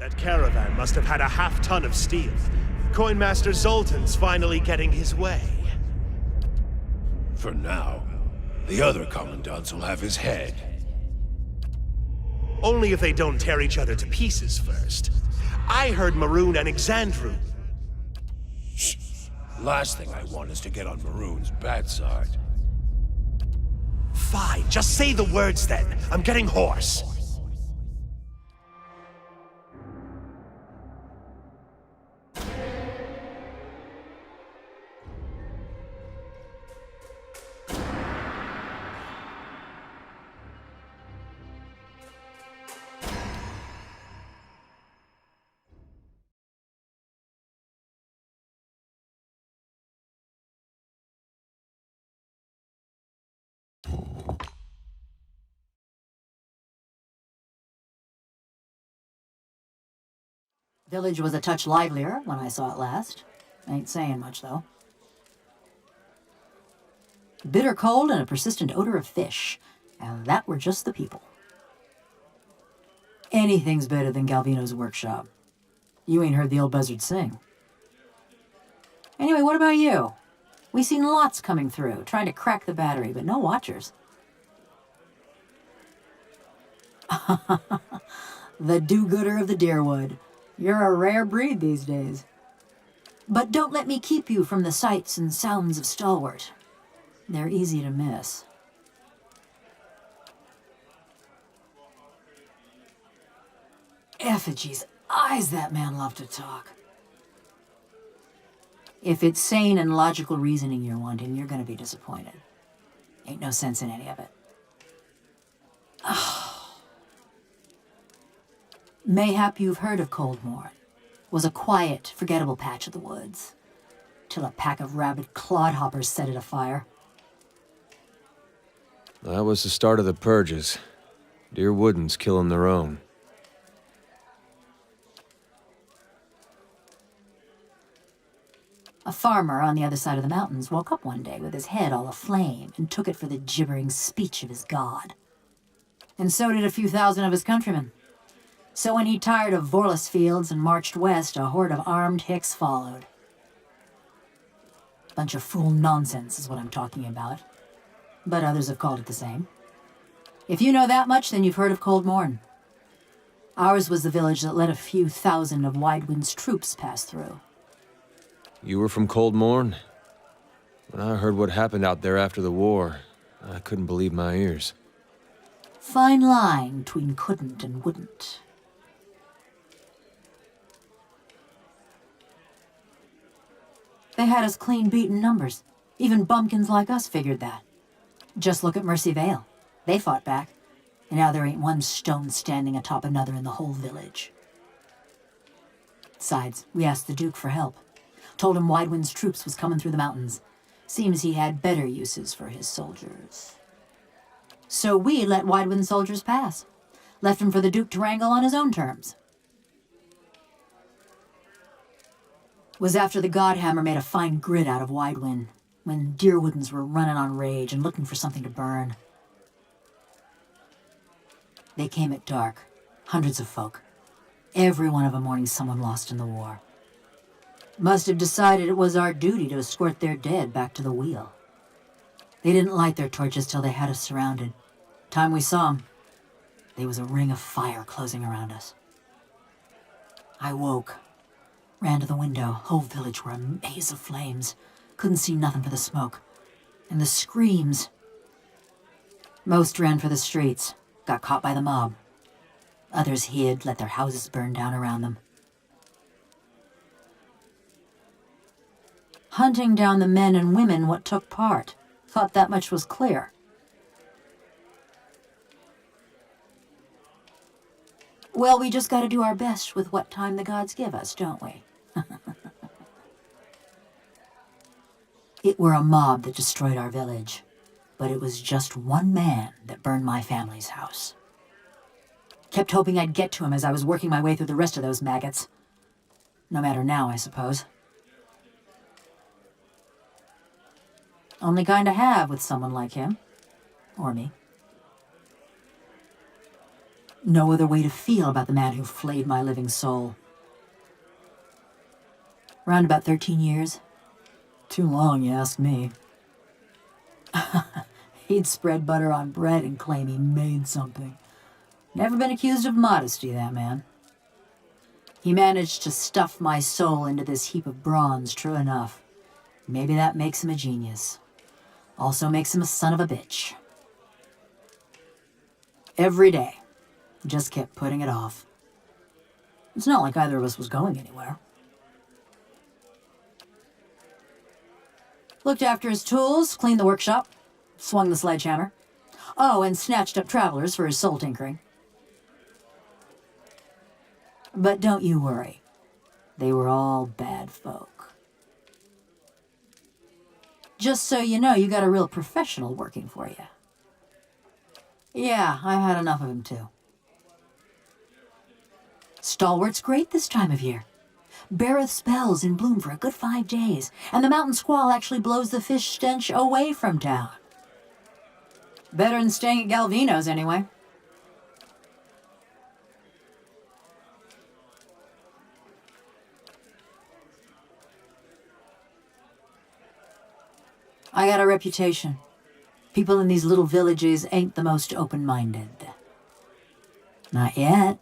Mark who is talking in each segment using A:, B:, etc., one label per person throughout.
A: That caravan must have had a half-ton of steel. Coinmaster Zoltan's finally getting his way.
B: For now. The other commandants will have his head.
A: Only if they don't tear each other to pieces first. I heard Maroon and Exandru.
B: Shh. Last thing I want is to get on Maroon's bad side.
A: Fine, just say the words then. I'm getting hoarse.
C: Village was a touch livelier when I saw it last. Ain't saying much, though. Bitter cold and a persistent odor of fish. And that were just the people. Anything's better than Galvino's workshop. You ain't heard the old buzzard sing. Anyway, what about you? We seen lots coming through, trying to crack the battery, but no watchers. The do-gooder of the Deerwood. You're a rare breed these days. But don't let me keep you from the sights and sounds of Stalwart. They're easy to miss. Effigy's eyes, that man loved to talk. If it's sane and logical reasoning you're wanting, you're gonna be disappointed. Ain't no sense in any of it. Mayhap you've heard of Coldmourne. Was a quiet, forgettable patch of the woods. Till a pack of rabid clodhoppers set it afire.
D: That was the start of the purges. Deer Woodens killing their own.
C: A farmer on the other side of the mountains woke up one day with his head all aflame and took it for the gibbering speech of his god. And so did a few thousand of his countrymen. So when he tired of Vorlis fields and marched west, a horde of armed hicks followed. Bunch of fool nonsense is what I'm talking about. But others have called it the same. If you know that much, then you've heard of Coldmourne. Ours was the village that let a few thousand of Widewind's troops pass through.
D: You were from Coldmourne? When I heard what happened out there after the war, I couldn't believe my ears.
C: Fine line between couldn't and wouldn't. They had us clean beaten numbers. Even bumpkins like us figured that. Just look at Mercy Vale. They fought back, and now there ain't one stone standing atop another in the whole village. Besides, we asked the Duke for help. Told him Widewind's troops was coming through the mountains. Seems he had better uses for his soldiers. So we let Widewind's soldiers pass. Left him for the Duke to wrangle on his own terms. Was after the Godhammer made a fine grit out of Widewind, when Deerwoodens were running on rage and looking for something to burn. They came at dark, hundreds of folk. Every one of them mourning someone lost in the war. Must have decided it was our duty to escort their dead back to the wheel. They didn't light their torches till they had us surrounded. Time we saw them, there was a ring of fire closing around us. I woke, ran to the window. Whole village were a maze of flames. Couldn't see nothing for the smoke. And the screams. Most ran for the streets, got caught by the mob. Others hid, let their houses burn down around them. Hunting down the men and women what took part. Thought that much was clear. Well, we just gotta do our best with what time the gods give us, don't we? It were a mob that destroyed our village, but it was just one man that burned my family's house. Kept hoping I'd get to him as I was working my way through the rest of those maggots. No matter now, I suppose. Only kind to have with someone like him. Or me. No other way to feel about the man who flayed my living soul. Around about 13 years. Too long, you ask me. He'd spread butter on bread and claim he made something. Never been accused of modesty, that man. He managed to stuff my soul into this heap of bronze, true enough. Maybe that makes him a genius. Also makes him a son of a bitch. Every day, just kept putting it off. It's not like either of us was going anywhere. Looked after his tools, cleaned the workshop, swung the sledgehammer. Oh, and snatched up travelers for his soul tinkering. But don't you worry. They were all bad folk. Just so you know, you got a real professional working for you. Yeah, I've had enough of him too. Stalwart's great this time of year. Beareth spells in bloom for a good 5 days, and the mountain squall actually blows the fish stench away from town. Better than staying at Galvino's, anyway. I got a reputation. People in these little villages ain't the most open-minded. Not yet.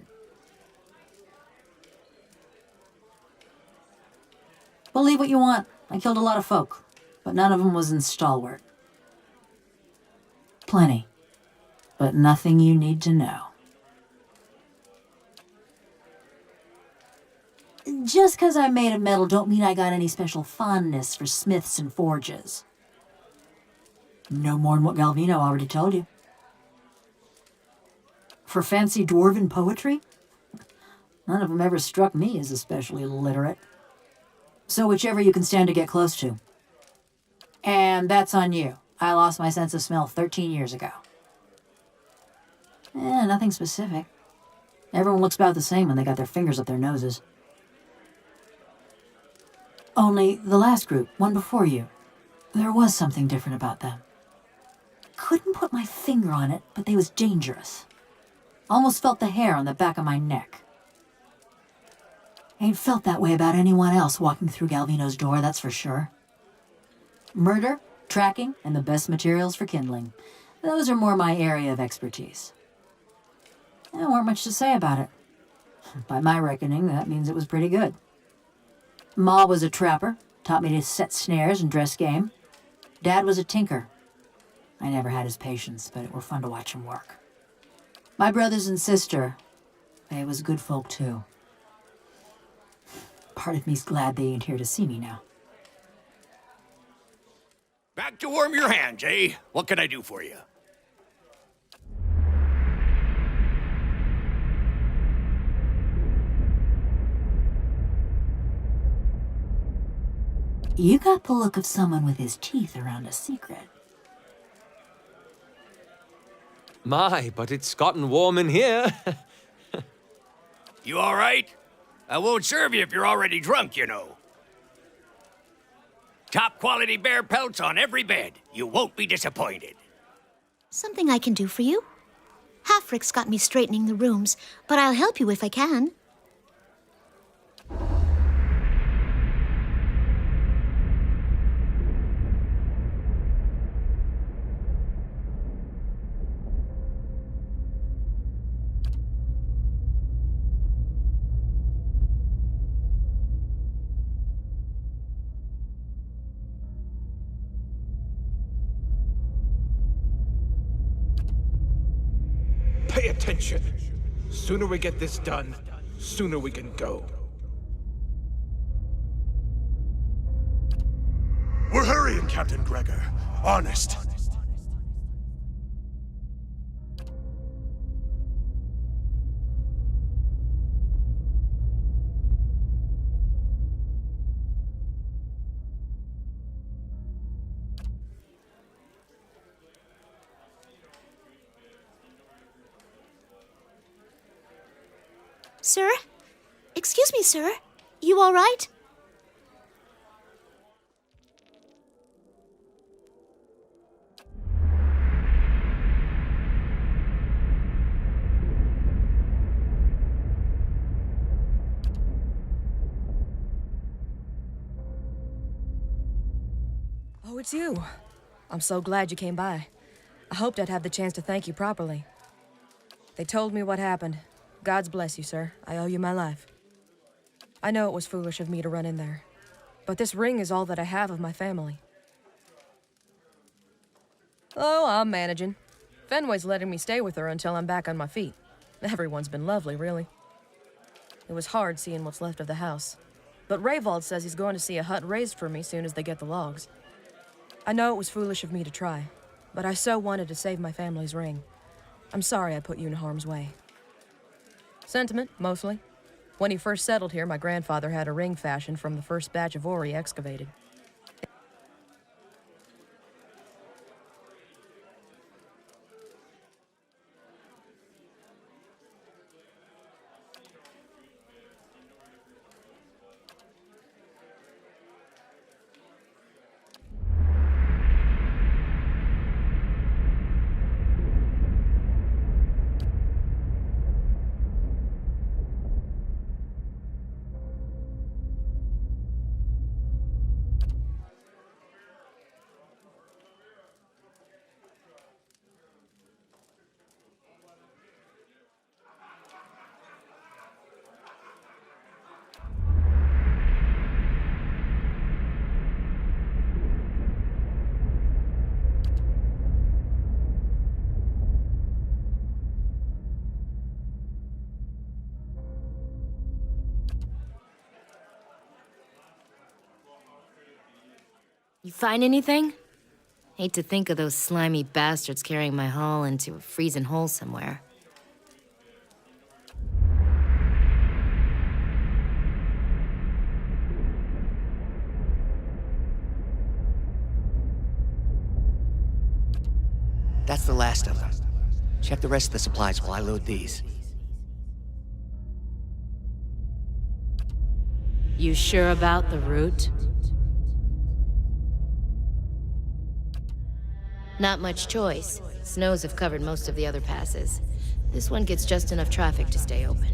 C: Believe what you want. I killed a lot of folk, but none of them was in Stalwart. Plenty, but nothing you need to know. Just 'cause I'm made of metal don't mean I got any special fondness for smiths and forges. No more'n what Galvino already told you. For fancy dwarven poetry? None of them ever struck me as especially literate. So whichever you can stand to get close to. And that's on you. I lost my sense of smell 13 years ago. Nothing specific. Everyone looks about the same when they got their fingers up their noses. Only the last group, one before you, there was something different about them. Couldn't put my finger on it, but they was dangerous. Almost felt the hair on the back of my neck. Ain't felt that way about anyone else walking through Galvino's door, that's for sure. Murder, tracking, and the best materials for kindling. Those are more my area of expertise. There weren't much to say about it. By my reckoning, that means it was pretty good. Ma was a trapper, taught me to set snares and dress game. Dad was a tinker. I never had his patience, but it were fun to watch him work. My brothers and sister, they was good folk too. Part of me's glad they ain't here to see me now.
B: Back to warm your hands, eh? What can I do for you?
C: You got the look of someone with his teeth around a secret.
D: My, but it's gotten warm in here.
B: You all right? I won't serve you if you're already drunk, you know. Top quality bear pelts on every bed. You won't be disappointed.
E: Something I can do for you? Halfrick's got me straightening the rooms, but I'll help you if I can.
F: Pay attention. Sooner we get this done, sooner we can go.
A: We're hurrying, Captain Gregor. Honest.
E: Sir? Excuse me, sir. You all right?
G: it's you. I'm so glad you came by. I hoped I'd have the chance to thank you properly. They told me what happened. God's bless you, sir. I owe you my life. I know it was foolish of me to run in there, but this ring is all that I have of my family. Oh, I'm managing. Fenway's letting me stay with her until I'm back on my feet. Everyone's been lovely, really. It was hard seeing what's left of the house. But Rayvald says he's going to see a hut raised for me soon as they get the logs. I know it was foolish of me to try, but I so wanted to save my family's ring. I'm sorry I put you in harm's way. Sentiment, mostly. When he first settled here, my grandfather had a ring fashioned from the first batch of ore he excavated.
H: You find anything? Hate to think of those slimy bastards carrying my haul into a freezing hole somewhere.
B: That's the last of them. Check the rest of the supplies while I load these.
H: You sure about the route? Not much choice. Snows have covered most of the other passes. This one gets just enough traffic to stay open.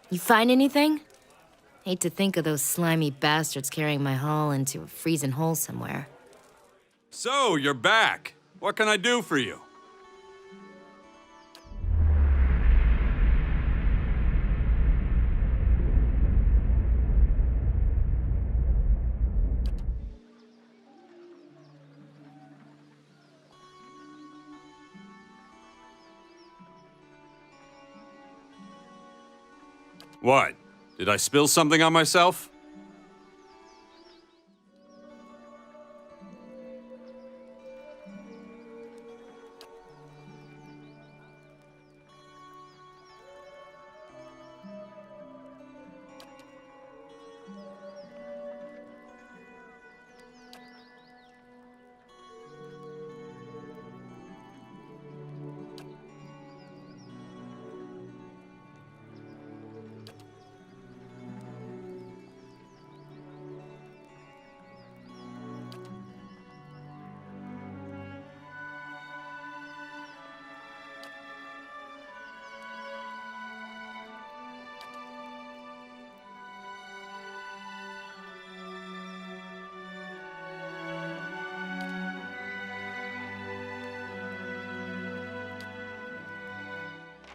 H: You find anything? Hate to think of those slimy bastards carrying my haul into a freezing hole somewhere.
I: So, you're back. What can I do for you? What? Did I spill something on myself?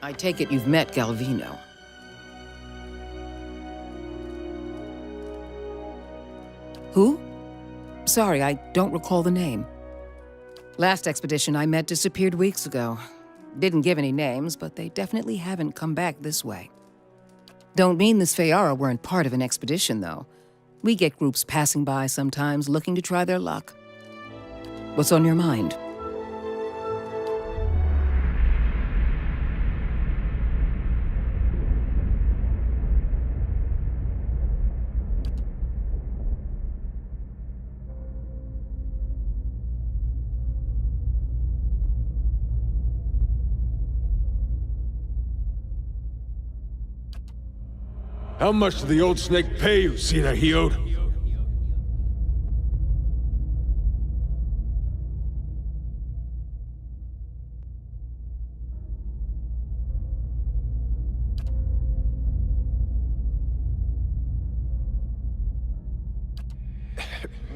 J: I take it you've met Galvino. Who? Sorry, I don't recall the name. Last expedition I met disappeared weeks ago. Didn't give any names, but they definitely haven't come back this way. Don't mean the Sfeara weren't part of an expedition, though. We get groups passing by sometimes looking to try their luck. What's on your mind?
D: How much did the old snake pay you, Sinahiyot?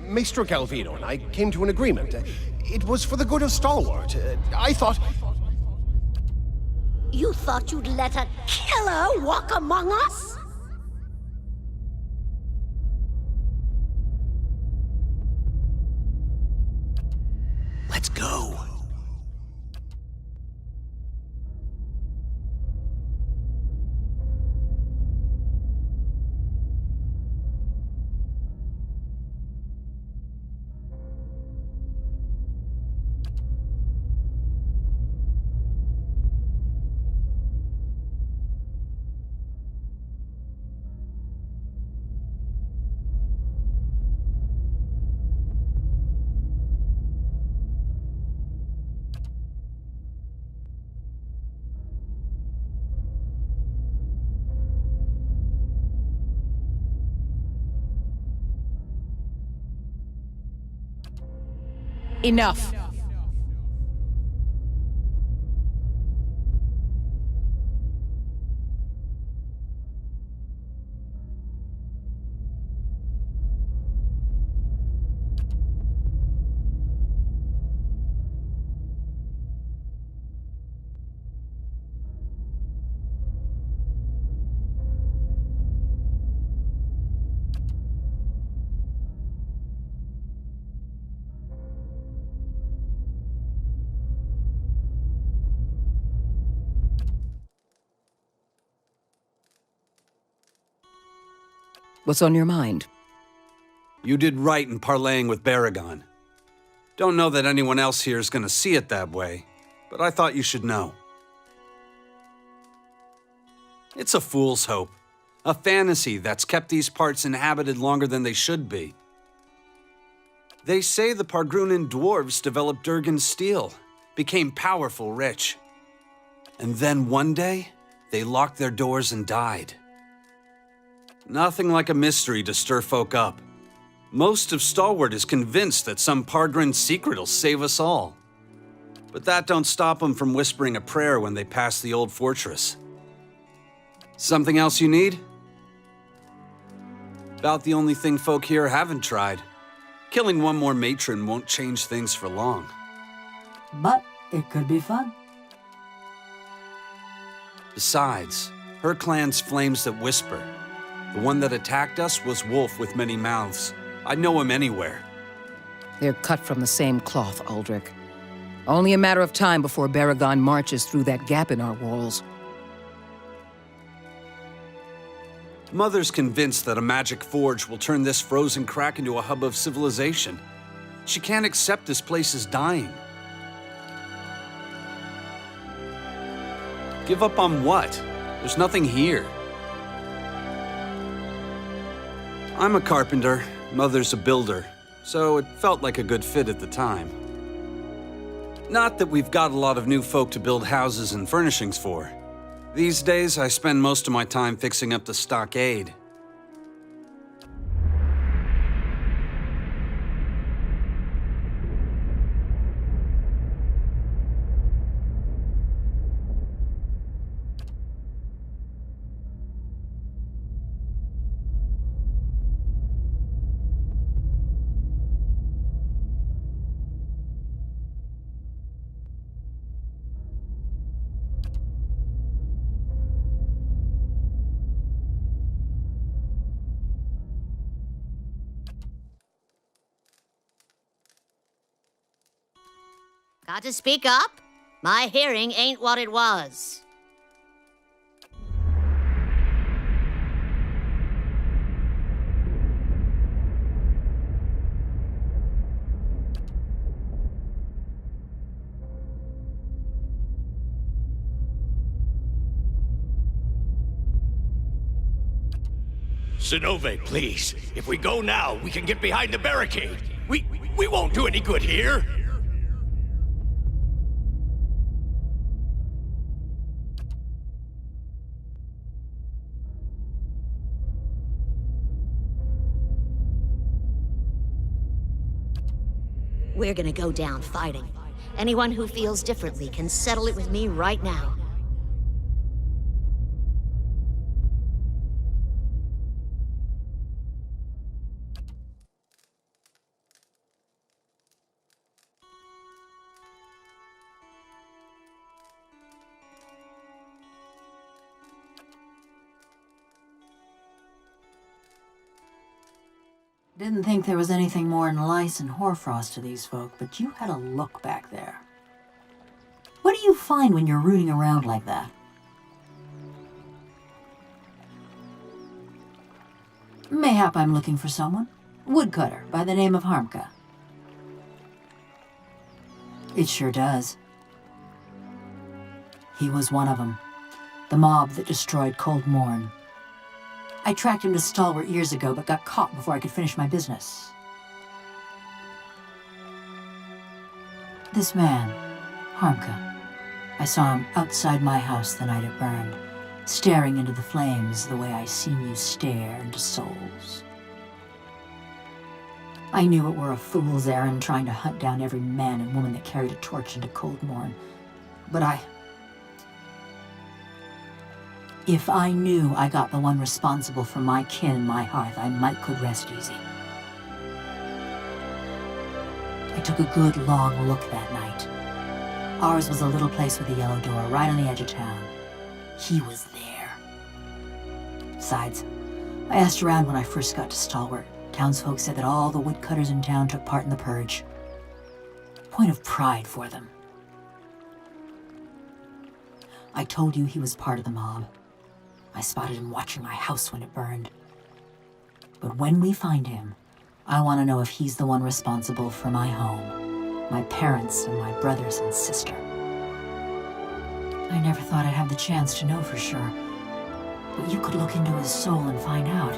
K: Maester Galvino and I came to an agreement. It was for the good of Stalwart. I thought...
E: You thought you'd let a killer walk among us?
B: Let's go.
J: Enough. What's on your mind?
I: You did right in parlaying with Baragon. Don't know that anyone else here is gonna see it that way, but I thought you should know. It's a fool's hope. A fantasy that's kept these parts inhabited longer than they should be. They say the Pargrunan dwarves developed Durgan steel, became powerful rich. And then one day, they locked their doors and died. Nothing like a mystery to stir folk up. Most of Stalwart is convinced that some Pargrin secret will save us all. But that don't stop them from whispering a prayer when they pass the old fortress. Something else you need? About the only thing folk here haven't tried. Killing one more matron won't change things for long.
C: But it could be fun.
I: Besides, her clan's Flames That Whisper. The one that attacked us was Wolf with Many Mouths. I'd know him anywhere.
J: They're cut from the same cloth, Aldrich. Only a matter of time before Baragon marches through that gap in our walls.
I: Mother's convinced that a magic forge will turn this frozen crack into a hub of civilization. She can't accept this place is dying. Give up on what? There's nothing here. I'm a carpenter, Mother's a builder, so it felt like a good fit at the time. Not that we've got a lot of new folk to build houses and furnishings for. These days, I spend most of my time fixing up the stockade.
E: Got to speak up? My hearing ain't what it was.
B: Sinove, please. If we go now, we can get behind the barricade. We won't do any good here.
E: We're gonna go down fighting. Anyone who feels differently can settle it with me right now.
C: Didn't think there was anything more than lice and hoarfrost to these folk, but you had a look back there. What do you find when you're rooting around like that? Mayhap I'm looking for someone. Woodcutter by the name of Harmka. It sure does. He was one of them. The mob that destroyed Cold Morn. I tracked him to Stalwart years ago, but got caught before I could finish my business. This man, Harmka, I saw him outside my house the night it burned, staring into the flames the way I seen you stare into souls. I knew it were a fool's errand trying to hunt down every man and woman that carried a torch into Cold Morn, but if I knew I got the one responsible for my kin and my hearth, I might could rest easy. I took a good long look that night. Ours was a little place with a yellow door right on the edge of town. He was there. Besides, I asked around when I first got to Stalwart. Townsfolk said that all the woodcutters in town took part in the purge. Point of pride for them. I told you he was part of the mob. I spotted him watching my house when it burned. But when we find him, I want to know if he's the one responsible for my home, my parents, and my brothers and sister. I never thought I'd have the chance to know for sure. But you could look into his soul and find out.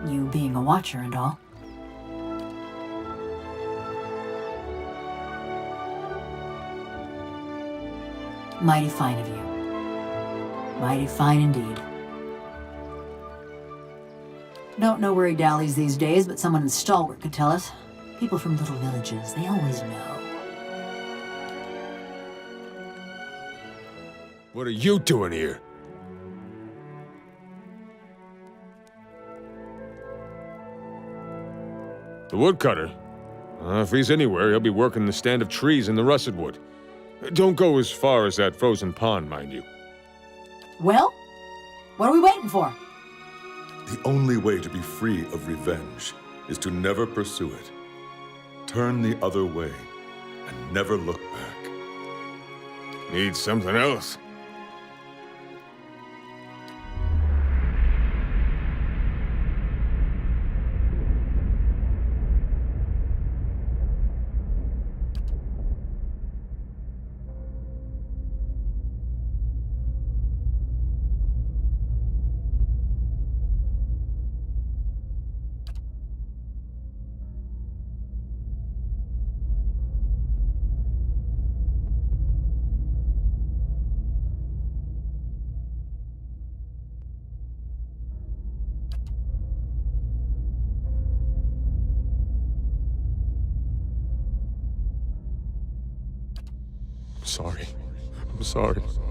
C: You being a watcher and all. Mighty fine of you. Mighty fine indeed. Don't know where he dallies these days, but someone in Stalwart could tell us. People from little villages, they always know.
D: What are you doing here? The woodcutter? If he's anywhere, he'll be working the stand of trees in the russet wood. Don't go as far as that frozen pond, mind you.
C: Well, what are we waiting for?
L: The only way to be free of revenge is to never pursue it. Turn the other way and never look back.
D: Need something else?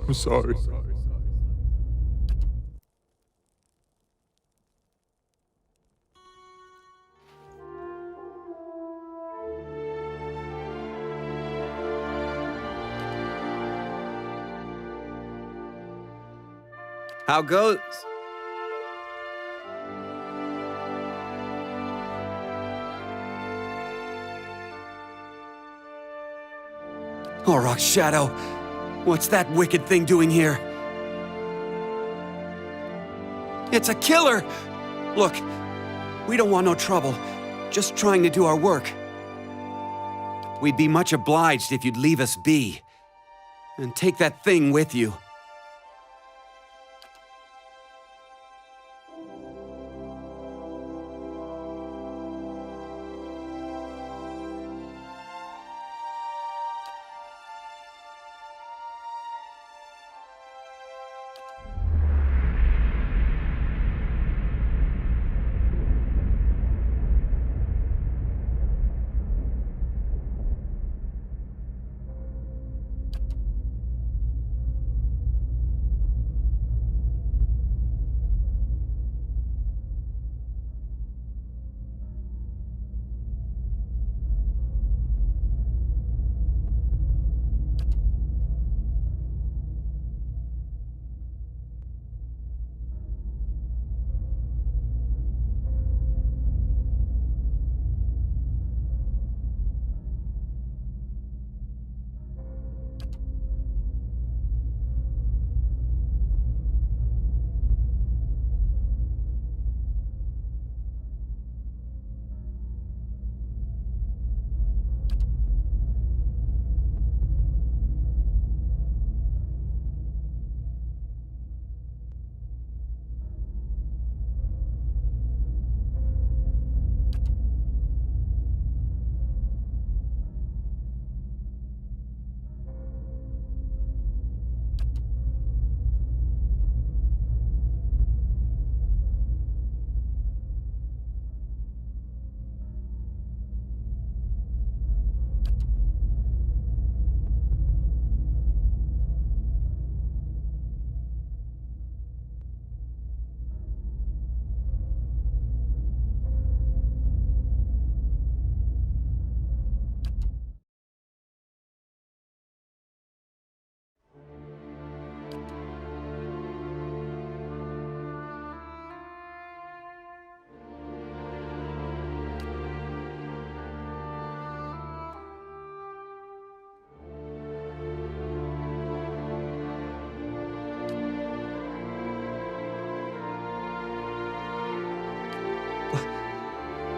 D: I'm sorry.
M: How goes? Aurochs Shadow, what's that wicked thing doing here? It's a killer! Look, we don't want no trouble, just trying to do our work. We'd be much obliged if you'd leave us be, and take that thing with you.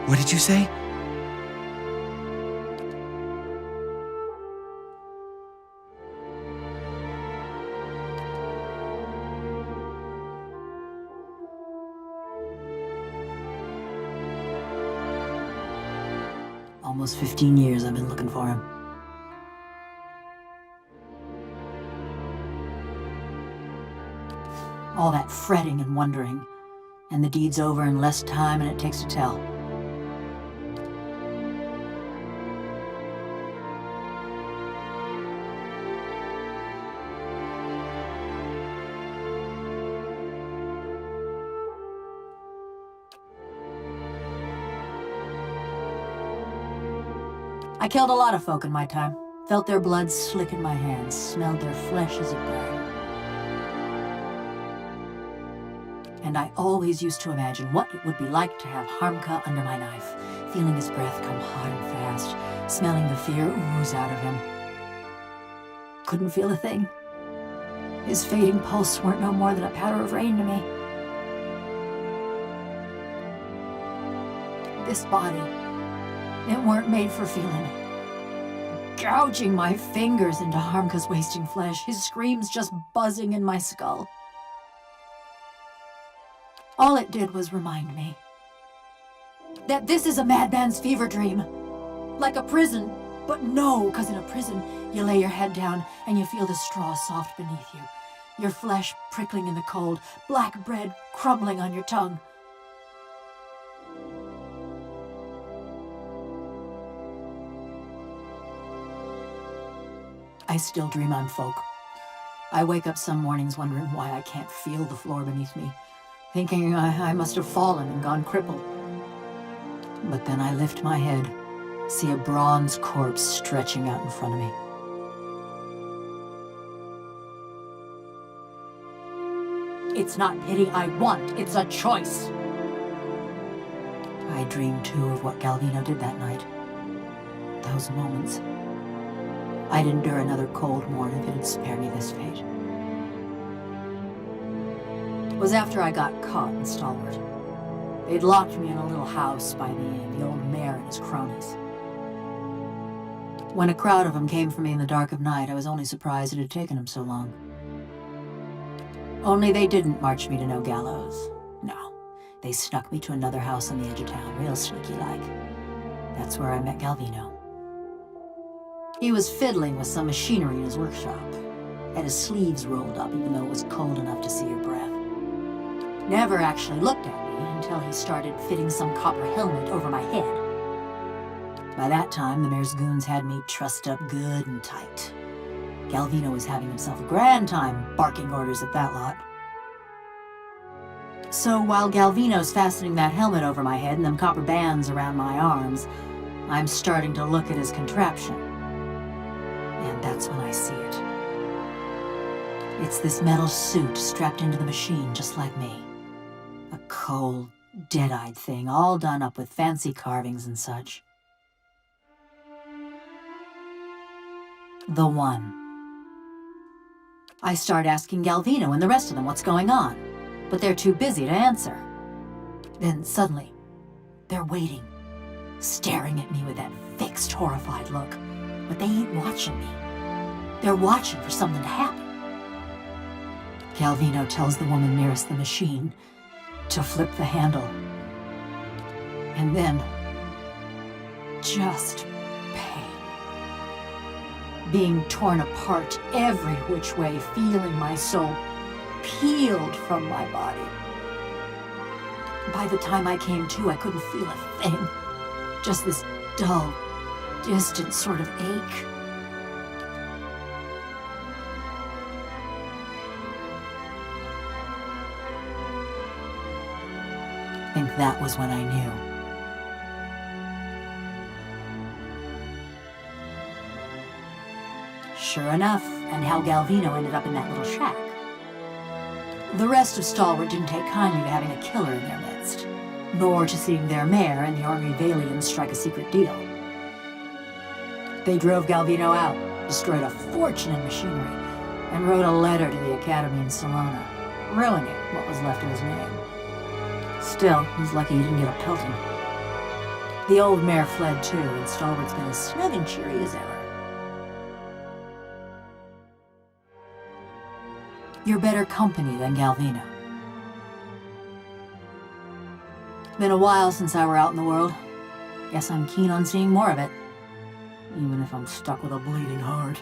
M: What did you say?
C: Almost 15 years I've been looking for him. All that fretting and wondering, and the deed's over in less time than it takes to tell. I killed a lot of folk in my time. Felt their blood slick in my hands, smelled their flesh as it burned. And I always used to imagine what it would be like to have Harmka under my knife, feeling his breath come hot and fast, smelling the fear ooze out of him. Couldn't feel a thing. His fading pulse weren't no more than a patter of rain to me. This body, it weren't made for feeling. Gouging my fingers into Harmka's wasting flesh, his screams just buzzing in my skull. All it did was remind me that this is a madman's fever dream. Like a prison, but no, because in a prison, you lay your head down and you feel the straw soft beneath you, your flesh prickling in the cold, black bread crumbling on your tongue. I still dream I'm folk. I wake up some mornings wondering why I can't feel the floor beneath me, thinking I must have fallen and gone crippled. But then I lift my head, see a bronze corpse stretching out in front of me. It's not pity I want, it's a choice. I dream too of what Galvino did that night. Those moments. I'd endure another cold morn if it'd spare me this fate. It was after I got caught in Stalwart. They'd locked me in a little house by the old mayor and his cronies. When a crowd of them came for me in the dark of night, I was only surprised it had taken them so long. Only they didn't march me to no gallows. No, they snuck me to another house on the edge of town, real sneaky-like. That's where I met Galvino. He was fiddling with some machinery in his workshop. Had his sleeves rolled up even though it was cold enough to see your breath. Never actually looked at me until he started fitting some copper helmet over my head. By that time, the mayor's goons had me trussed up good and tight. Galvino was having himself a grand time barking orders at that lot. So while Galvino's fastening that helmet over my head and them copper bands around my arms, I'm starting to look at his contraption. And that's when I see it. It's this metal suit strapped into the machine just like me. A cold, dead-eyed thing, all done up with fancy carvings and such. The one. I start asking Galvino and the rest of them what's going on, but they're too busy to answer. Then suddenly, they're waiting, staring at me with that fixed, horrified look. But they ain't watching me. They're watching for something to happen. Galvino tells the woman nearest the machine to flip the handle. And then, just pain. Being torn apart every which way, feeling my soul peeled from my body. By the time I came to, I couldn't feel a thing. Just this dull, distant sort of ache. I think that was when I knew. Sure enough, and how Galvino ended up in that little shack. The rest of Stalwart didn't take kindly to having a killer in their midst, nor to seeing their mayor and the Ornery Valians strike a secret deal. They drove Galvino out, destroyed a fortune in machinery, and wrote a letter to the Academy in Salona, ruining what was left of his name. Still, he's lucky he didn't get a pelting. The old mare fled too, and Stalwart's been as snug and cheery as ever. You're better company than Galvino. Been a while since I were out in the world. Guess I'm keen on seeing more of it. Even if I'm stuck with a bleeding heart.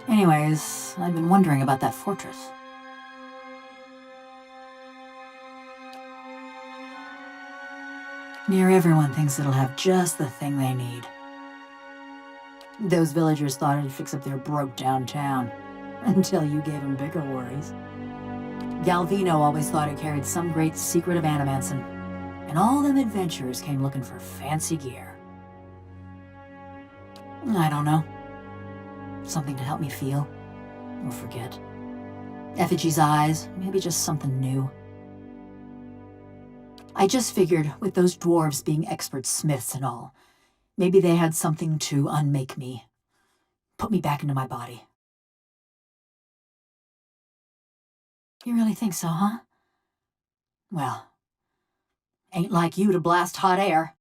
C: Anyways, I've been wondering about that fortress. Near everyone thinks it'll have just the thing they need. Those villagers thought it'd fix up their broke-down town. Until you gave them bigger worries. Galvino always thought it carried some great secret of Animanson. And all them adventurers came looking for fancy gear. I don't know. Something to help me feel. Or forget. Effigy's eyes, maybe just something new. I just figured, with those dwarves being expert smiths and all, maybe they had something to unmake me. Put me back into my body. You really think so, huh? Well, ain't like you to blast hot air.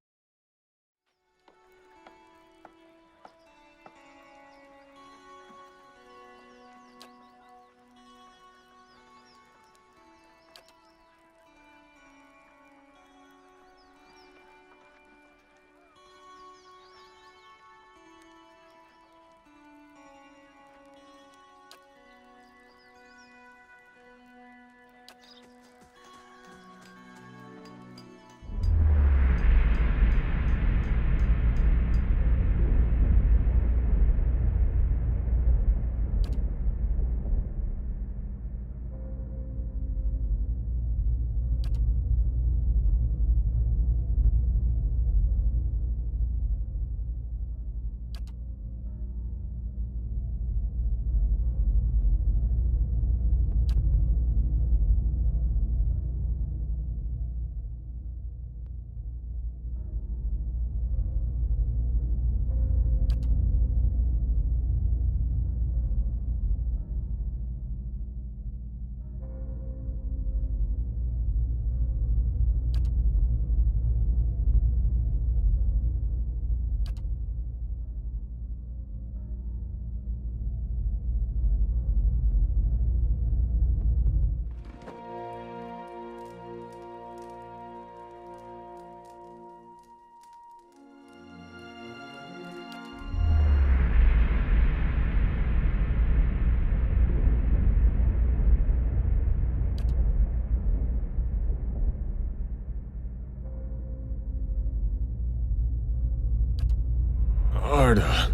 D: Arda.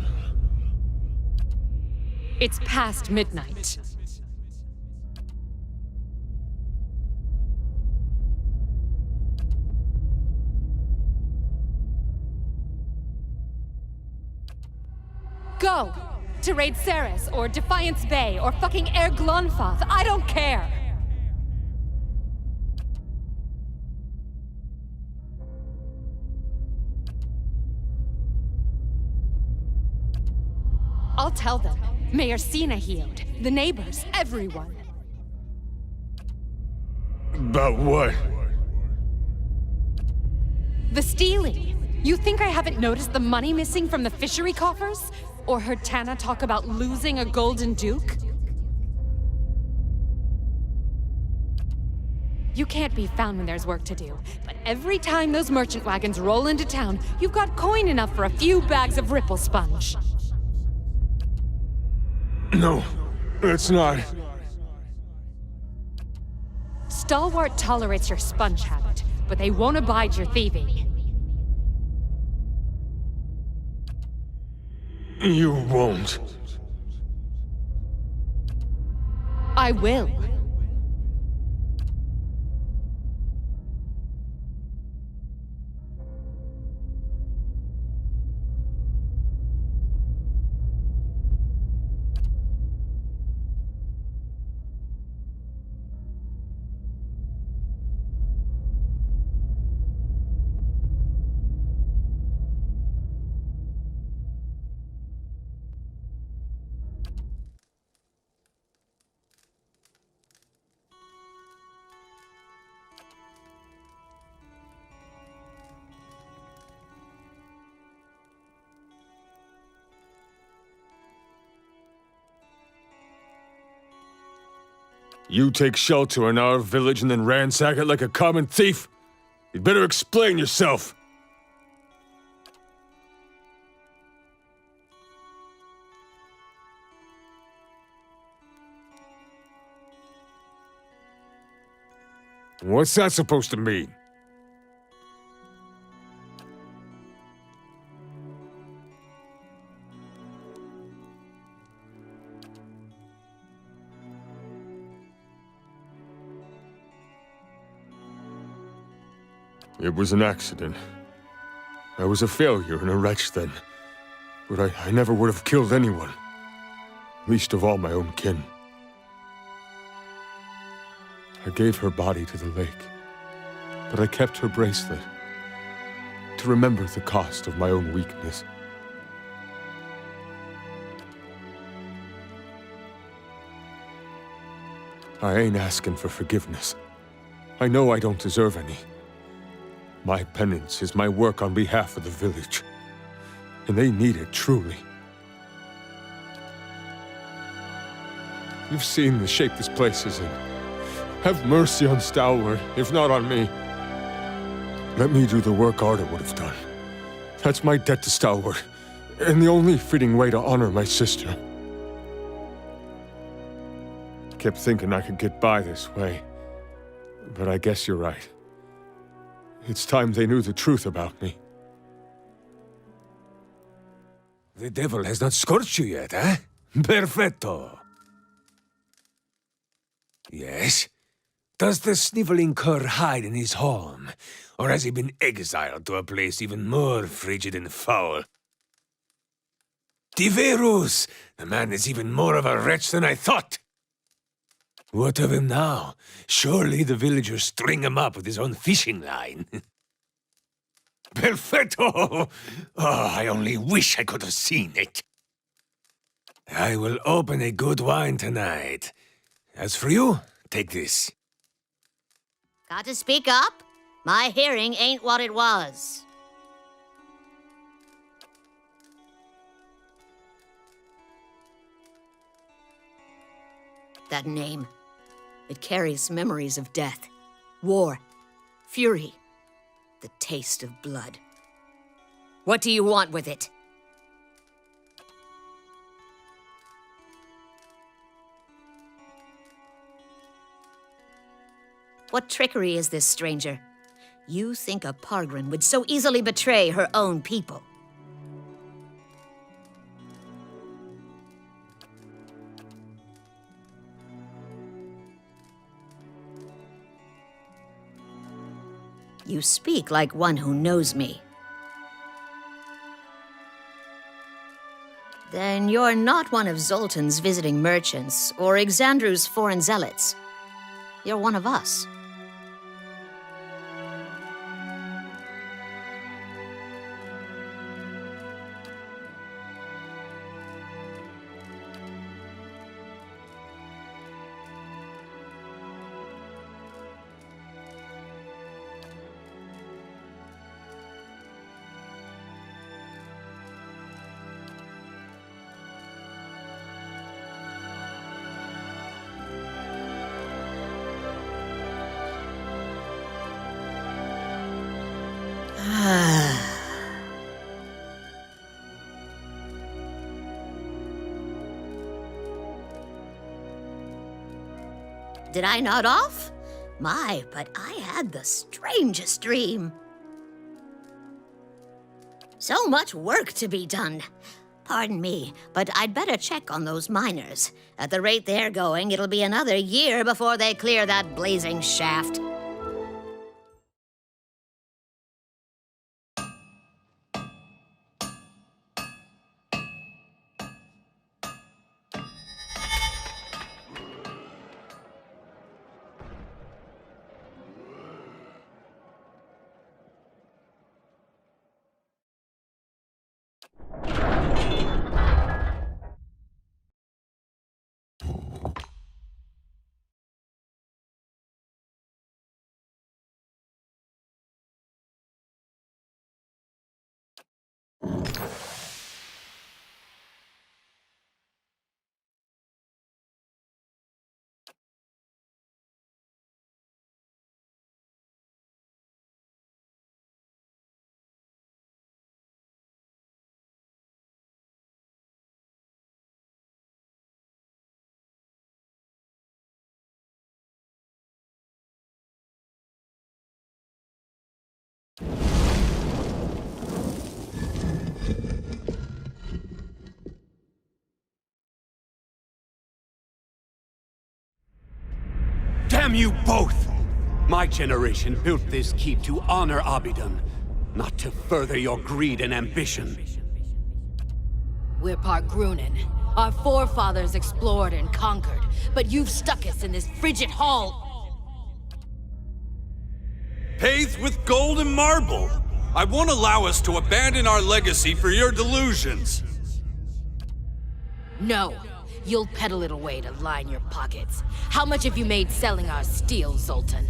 N: It's past midnight. Go! To raid Ceres, or Defiance Bay, or fucking Air Glonfoth, I don't care! I'll tell them. Mayor Sina healed. The neighbors, everyone.
D: About what?
N: The stealing. You think I haven't noticed the money missing from the fishery coffers? Or heard Tana talk about losing a golden duke? You can't be found when there's work to do, but every time those merchant wagons roll into town, you've got coin enough for a few bags of ripple sponge.
D: No, it's not.
N: Stalwart tolerates your sponge habit, but they won't abide your thieving.
D: You won't.
N: I will.
D: You take shelter in our village and then ransack it like a common thief? You'd better explain yourself. What's that supposed to mean? It was an accident. I was a failure and a wretch then. But I never would have killed anyone. Least of all my own kin. I gave her body to the lake. But I kept her bracelet. To remember the cost of my own weakness. I ain't asking for forgiveness. I know I don't deserve any. My penance is my work on behalf of the village. And they need it, truly. You've seen the shape this place is in. Have mercy on Stalwart, if not on me. Let me do the work Arda would have done. That's my debt to Stalwart, and the only fitting way to honor my sister. Kept thinking I could get by this way, but I guess you're right. It's time they knew the truth about me.
O: The devil has not scorched you yet, eh? Perfetto. Yes? Does the sniveling cur hide in his home? Or has he been exiled to a place even more frigid and foul? Diverus! The man is even more of a wretch than I thought! What of him now? Surely the villagers string him up with his own fishing line. Perfetto! Oh, I only wish I could have seen it. I will open a good wine tonight. As for you, take this.
E: Got to speak up? My hearing ain't what it was. That name. It carries memories of death, war, fury, the taste of blood. What do you want with it? What trickery is this, stranger? You think a Pargrin would so easily betray her own people? You speak like one who knows me. Then you're not one of Zoltan's visiting merchants or Exandru's foreign zealots. You're one of us. Did I nod off? My, but I had the strangest dream. So much work to be done. Pardon me, but I'd better check on those miners. At the rate they're going, it'll be another year before they clear that blazing shaft.
M: Damn you both! My generation built this keep to honor Abidan, not to further your greed and ambition.
H: We're Pargrunin. Our forefathers explored and conquered, but you've stuck us in this frigid hall.
I: Paved with gold and marble. I won't allow us to abandon our legacy for your delusions.
H: No. You'll peddle it away to line your pockets. How much have you made selling our steel, Zoltan?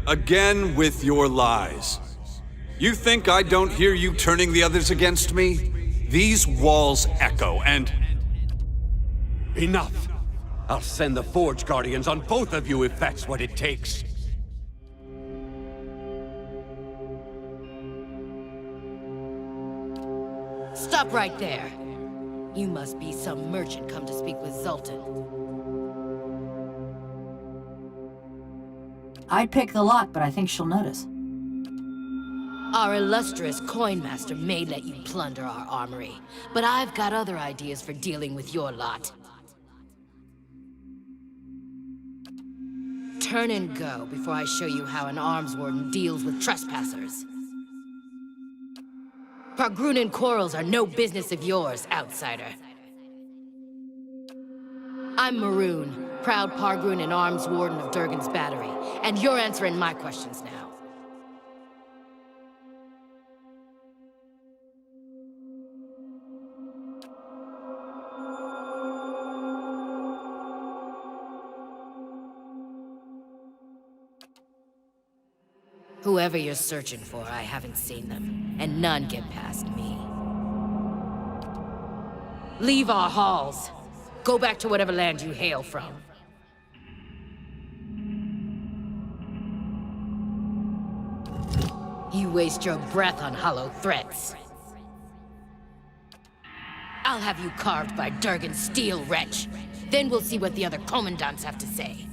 I: Again with your lies. You think I don't hear you turning the others against me? These walls echo, and...
M: Enough! I'll send the Forge Guardians on both of you if that's what it takes.
H: Stop right there. You must be some merchant come to speak with Zoltan.
C: I'd pick the lock, but I think she'll notice.
H: Our illustrious coinmaster may let you plunder our armory, but I've got other ideas for dealing with your lot. Turn and go before I show you how an arms warden deals with trespassers. Pargrunin quarrels are no business of yours, outsider. I'm Maroon, proud Pargrunin arms warden of Durgan's Battery, and you're answering my questions now. Whoever you're searching for, I haven't seen them, and none get past me. Leave our halls. Go back to whatever land you hail from. You waste your breath on hollow threats. I'll have you carved by Durgan's steel, wretch. Then we'll see what the other commandants have to say.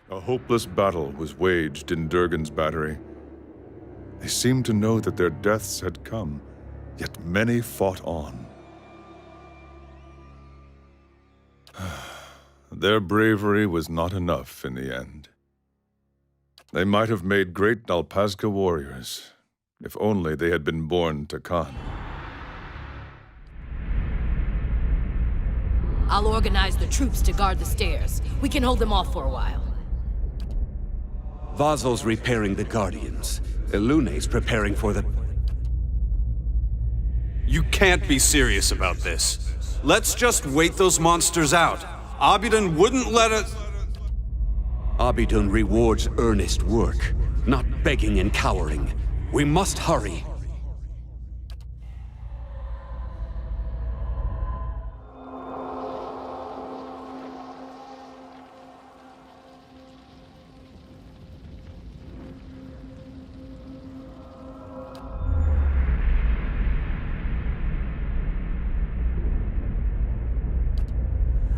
L: A hopeless battle was waged in Durgan's Battery. They seemed to know that their deaths had come, yet many fought on. Their bravery was not enough in the end. They might have made great Nalpazga warriors, If only they had been born to Khan.
H: I'll organize the troops to guard the stairs. We can hold them off for a while.
M: Vazo's repairing the Guardians. Elune's preparing for the...
I: You can't be serious about this. Let's just wait those monsters out. Abidun wouldn't let us...
M: Abidun rewards earnest work, not begging and cowering. We must hurry.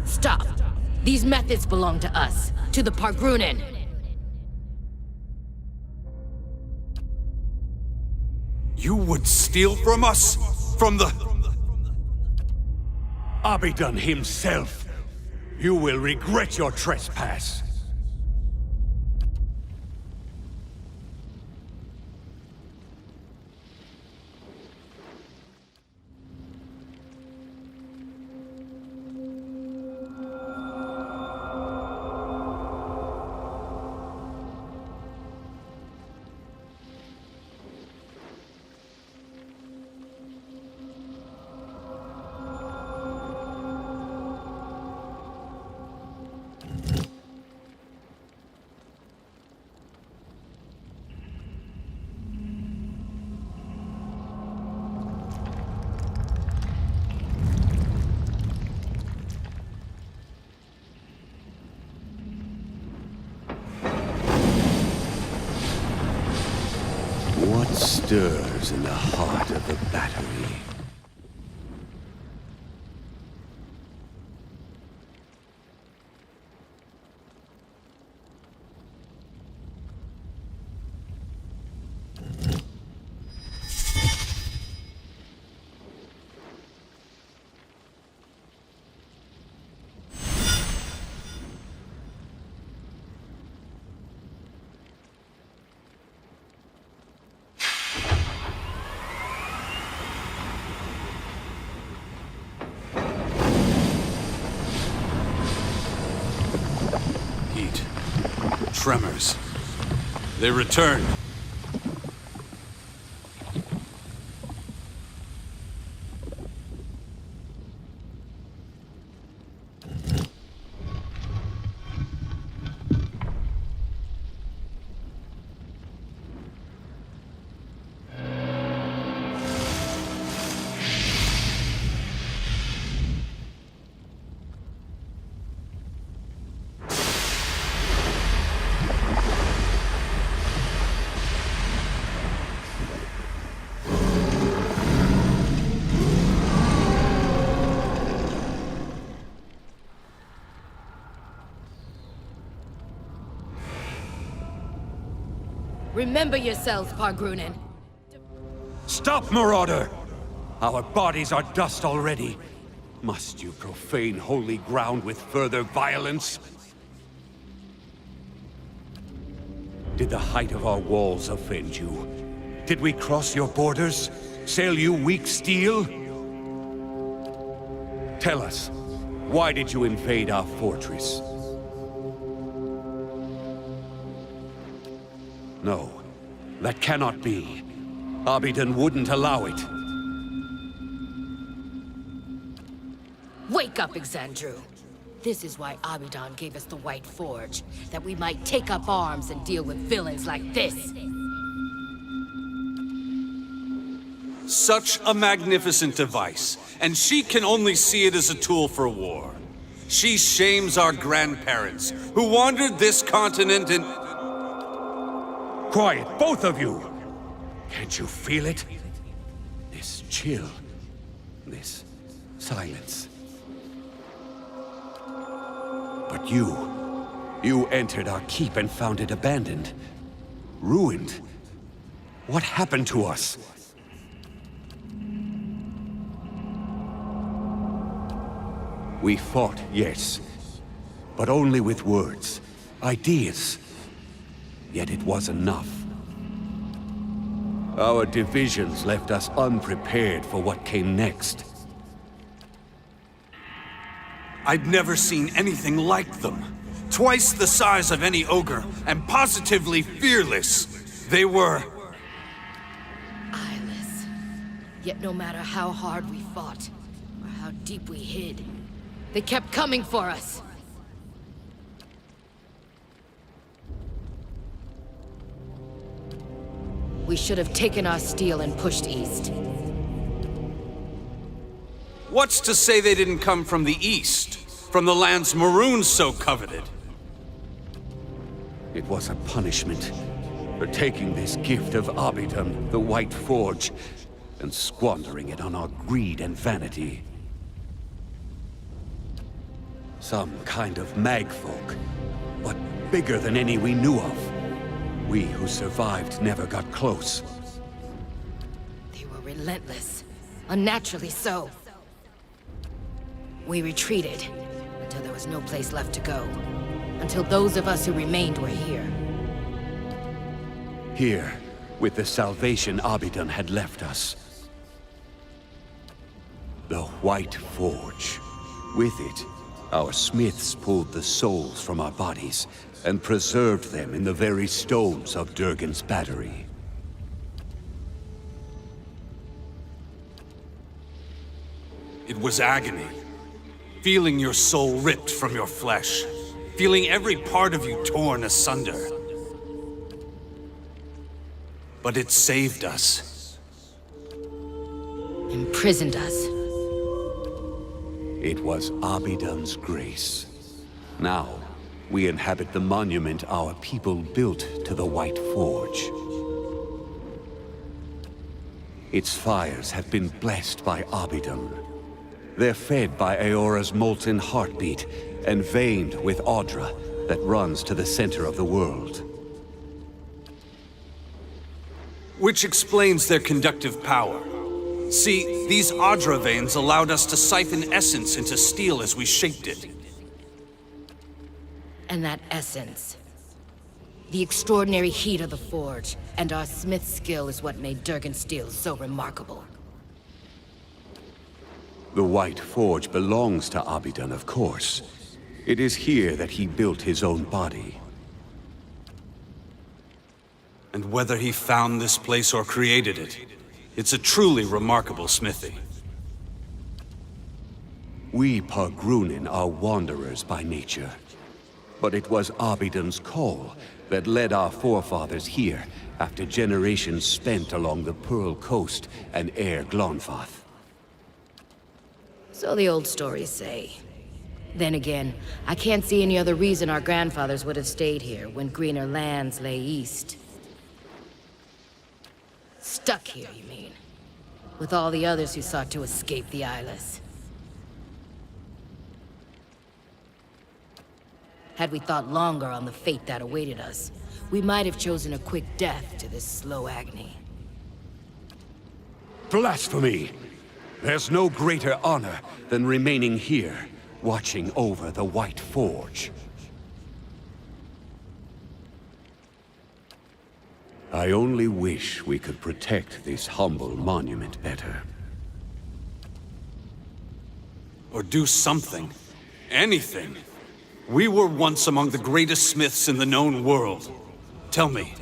H: Stop. These methods belong to us, to the Pargrunen.
I: You would steal from us? From the...
O: Abidun himself. You will regret your trespass.
M: What stirs in the heart of the battery?
I: Tremors. They returned.
H: Remember yourselves, Pargrunen.
M: Stop, Marauder! Our bodies are dust already. Must you profane holy ground with further violence? Did the height of our walls offend you? Did we cross your borders? Sail you weak steel? Tell us, why did you invade our fortress? No, that cannot be. Abidun wouldn't allow it.
H: Wake up, Exandru. This is why Abidun gave us the White Forge, that we might take up arms and deal with villains like this.
I: Such a magnificent device, and she can only see it as a tool for war. She shames our grandparents, who wandered this continent and...
O: Quiet, both of you! Can't you feel it?
M: This chill, this silence. But you entered our keep and found it abandoned, ruined. What happened to us? We fought, yes, but only with words, ideas. Yet it was enough. Our divisions left us unprepared for what came next. I'd never seen anything like them. Twice the size of any ogre, and positively fearless. They were...
H: Eyeless. Yet no matter how hard we fought, or how deep we hid, they kept coming for us. We should have taken our steel and pushed east.
I: What's to say they didn't come from the east? From the lands Maroon so coveted? It was a punishment for taking this gift of Abydon, the White Forge, and squandering it on our greed and vanity. Some kind of magfolk, but bigger than any we knew of. We who survived never got close.
H: They were relentless. Unnaturally so. We retreated until there was no place left to go. Until those of us who remained were here.
M: Here, with the salvation Abydon had left us. The White Forge. With it, our smiths pulled the souls from our bodies and preserved them in the very stones of Durgan's battery. It was agony. Feeling your soul ripped from your flesh. Feeling every part of you torn asunder. But it saved us.
H: Imprisoned us.
M: It was Abydon's grace. Now, we inhabit the monument our people built to the White Forge. Its fires have been blessed by Abydon. They're fed by Eora's molten heartbeat and veined with Audra that runs to the center of the world. Which explains their conductive power. See, these Audra veins allowed us to siphon essence into steel as we shaped it.
H: And that essence, the extraordinary heat of the forge, and our smith's skill is what made Durgan steel so remarkable.
M: The White Forge belongs to Abydon, of course. It is here that he built his own body. And whether he found this place or created it, it's a truly remarkable smithy. We Pargrunin are wanderers by nature. But it was Abydon's call that led our forefathers here after generations spent along the Pearl Coast and Air Glonfath.
H: So the old stories say. Then again, I can't see any other reason our grandfathers would have stayed here when greener lands lay east. Stuck here, you mean? With all the others who sought to escape the Eyeless. Had we thought longer on the fate that awaited us, we might have chosen a quick death to this slow agony.
M: Blasphemy! There's no greater honor than remaining here, watching over the White Forge. I only wish we could protect this humble monument better. Or do something. Anything. We were once among the greatest smiths in the known world. Tell me,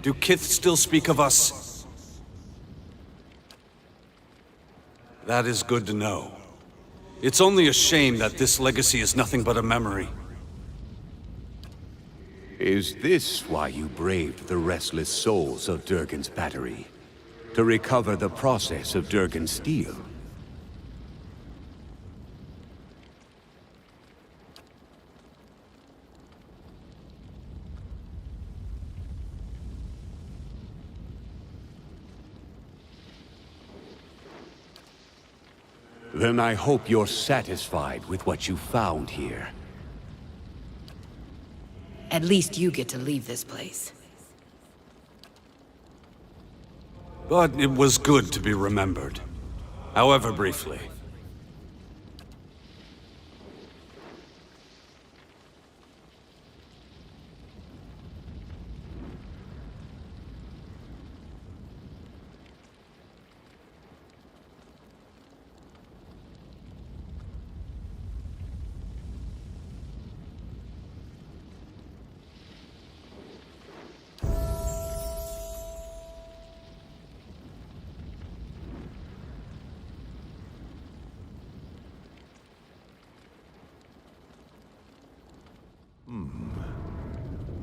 M: do Kith still speak of us? That is good to know. It's only a shame that this legacy is nothing but a memory. Is this why you braved the restless souls of Durgan's battery? To recover the process of Durgan's steel? Then I hope you're satisfied with what you found here.
H: At least you get to leave this place.
M: But it was good to be remembered. However briefly.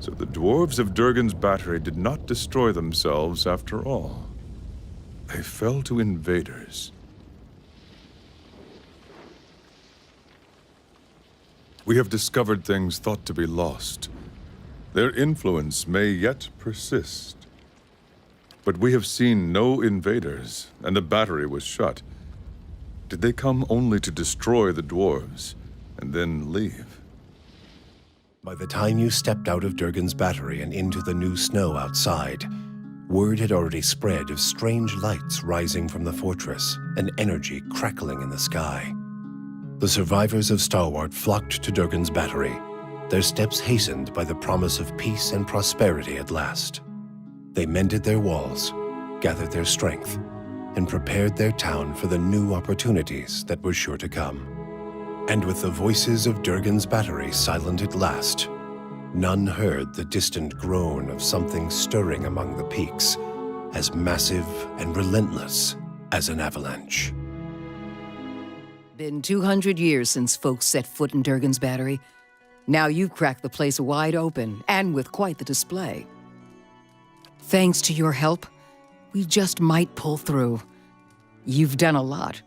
L: So the dwarves of Durgan's Battery did not destroy themselves after all. They fell to invaders. We have discovered things thought to be lost. Their influence may yet persist. But we have seen no invaders, and the battery was shut. Did they come only to destroy the dwarves, and then leave?
K: By the time you stepped out of Durgan's Battery and into the new snow outside, word had already spread of strange lights rising from the fortress and energy crackling in the sky. The survivors of Stalwart flocked to Durgan's Battery, their steps hastened by the promise of peace and prosperity at last. They mended their walls, gathered their strength, and prepared their town for the new opportunities that were sure to come. And with the voices of Durgan's Battery silent at last, none heard the distant groan of something stirring among the peaks, as massive and relentless as an avalanche.
J: Been 200 years since folks set foot in Durgan's Battery. Now you've cracked the place wide open, and with quite the display. Thanks to your help, we just might pull through. You've done a lot.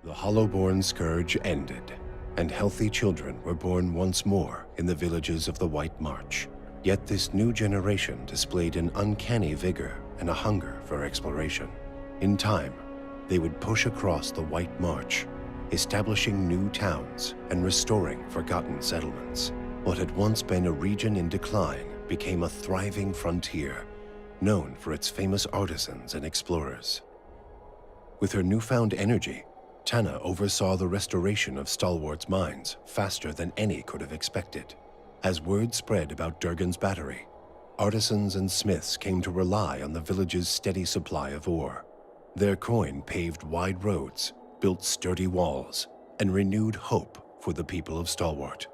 K: The Hollowborn Scourge ended, and healthy children were born once more in the villages of the White March. Yet this new generation displayed an uncanny vigor and a hunger for exploration. In time, they would push across the White March, establishing new towns and restoring forgotten settlements. What had once been a region in decline became a thriving frontier, known for its famous artisans and explorers. With her newfound energy, Tana oversaw the restoration of Stalwart's mines faster than any could have expected. As word spread about Durgan's Battery, artisans and smiths came to rely on the village's steady supply of ore. Their coin paved wide roads, built sturdy walls, and renewed hope for the people of Stalwart.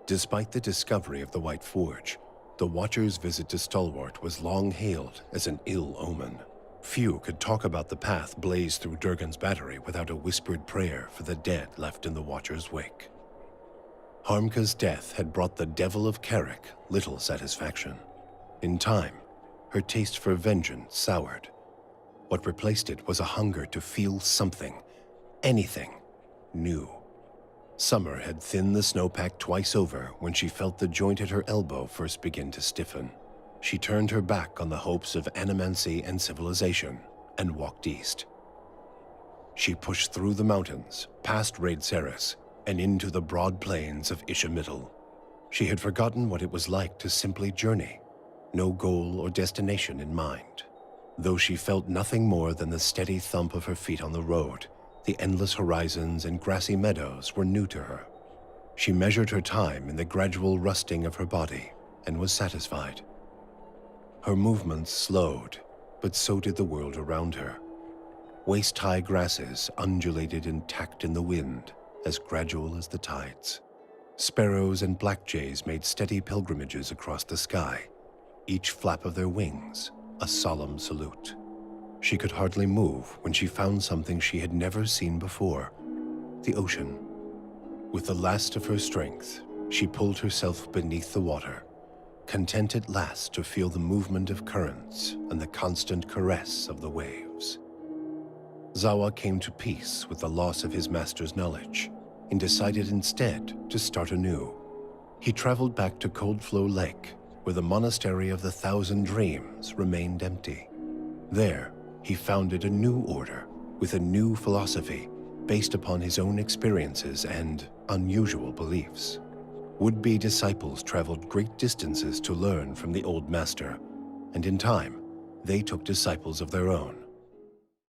K: Despite the discovery of the White Forge, the Watcher's visit to Stalwart was long hailed as an ill omen. Few could talk about the path blazed through Durgan's Battery without a whispered prayer for the dead left in the Watcher's wake. Harmka's death had brought the Devil of Carrick little satisfaction. In time, her taste for vengeance soured. What replaced it was a hunger to feel something, anything, new. Summer had thinned the snowpack twice over when she felt the joint at her elbow first begin to stiffen. She turned her back on the hopes of animancy and civilization and walked east. She pushed through the mountains, past Raid Saris, and into the broad plains of Ishamiddle. She had forgotten what it was like to simply journey, no goal or destination in mind. Though she felt nothing more than the steady thump of her feet on the road, the endless horizons and grassy meadows were new to her. She measured her time in the gradual rusting of her body and was satisfied. Her movements slowed, but so did the world around her. Waist-high grasses undulated and tacked in the wind, as gradual as the tides. Sparrows and blackjays made steady pilgrimages across the sky, each flap of their wings a solemn salute. She could hardly move when she found something she had never seen before, the ocean. With the last of her strength, she pulled herself beneath the water, content at last to feel the movement of currents and the constant caress of the waves. Zawa came to peace with the loss of his master's knowledge and decided instead to start anew. He traveled back to Coldflow Lake, where the Monastery of the Thousand Dreams remained empty. There, he founded a new order with a new philosophy based upon his own experiences and unusual beliefs. Would-be disciples traveled great distances to learn from the old master, and in time, they took disciples of their own.